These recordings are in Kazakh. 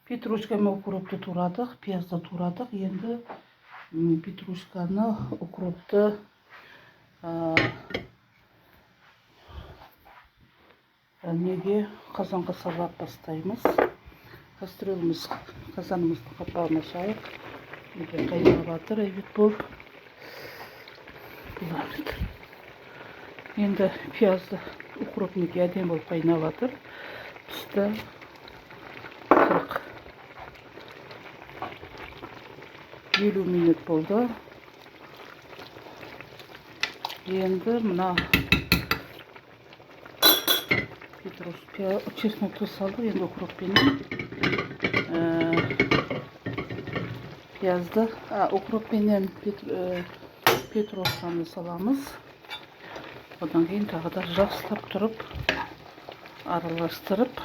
Петрушка мен укропты турадық, пиязды турадық. Енді петрушканы, укропты неге қазанға салып бастаймыз. Қазанымыздың қапағына салып, қайнап жатыр, әйбет болып. Енді пиязды, укроп неге әдем болып қайнап жатыр. Пісті 40-50 минут болды. Енді мына петрушка, чеснокты салдық. Енді укроппен пиязды, укроппен петрушканы саламыз. Одан кейін тағы да жақсылап тұрып, араластырып,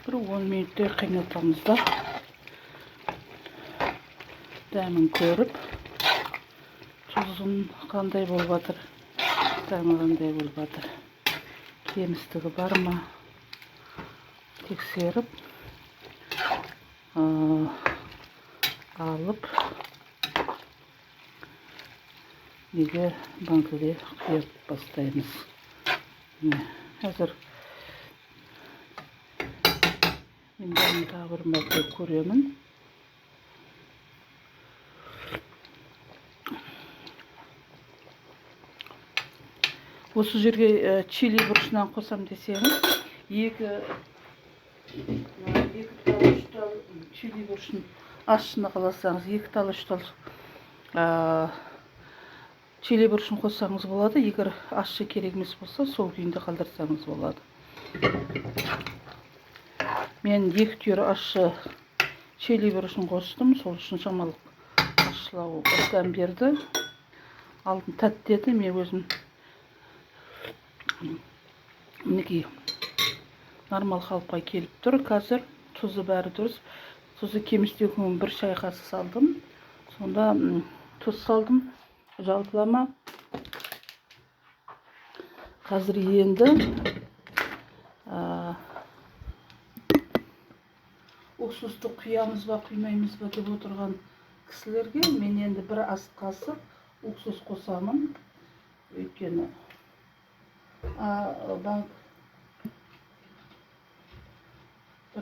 бір 10 минуттай қайнатамыз да. Дәмін көріп, тұзын қандай болып жатыр, дәмі қандай болып жатыр, кемістігі бар ма тексеріп алып, неге банкіге құйып бастаймыз. Әзір мен тағы бір мәрте көремін. Осы жерге чили бұрышынан қосам десеңіз, 2 тал 3 тал чили бұрышын ащыны қаласаңыз, 2 тал 3 тал чили бұрышын қоссаңыз болады. Егер ащы керек емес болса, сол күйінде қалдырсаңыз болады. Мен 2 түйір ащы чили бұрышын қостым, сол үшін шамалық ащылау дәм берді. Алдын тәтті еді, мен өзім мінекей нормал қалыпқа келіп тұр. Қазір тұзы бәрі дұрыс. Тұзы кемістігін 1 шай қасы салдым. Сонда тұз салдым, жалпылама. Қазір енді уксусты құямыз ба, құймаймыз ба деп отырған кісілерге мен енді 1 ас қасық уксус қосамын. Өйткені 1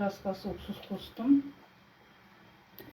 ас қасық уксус қостым.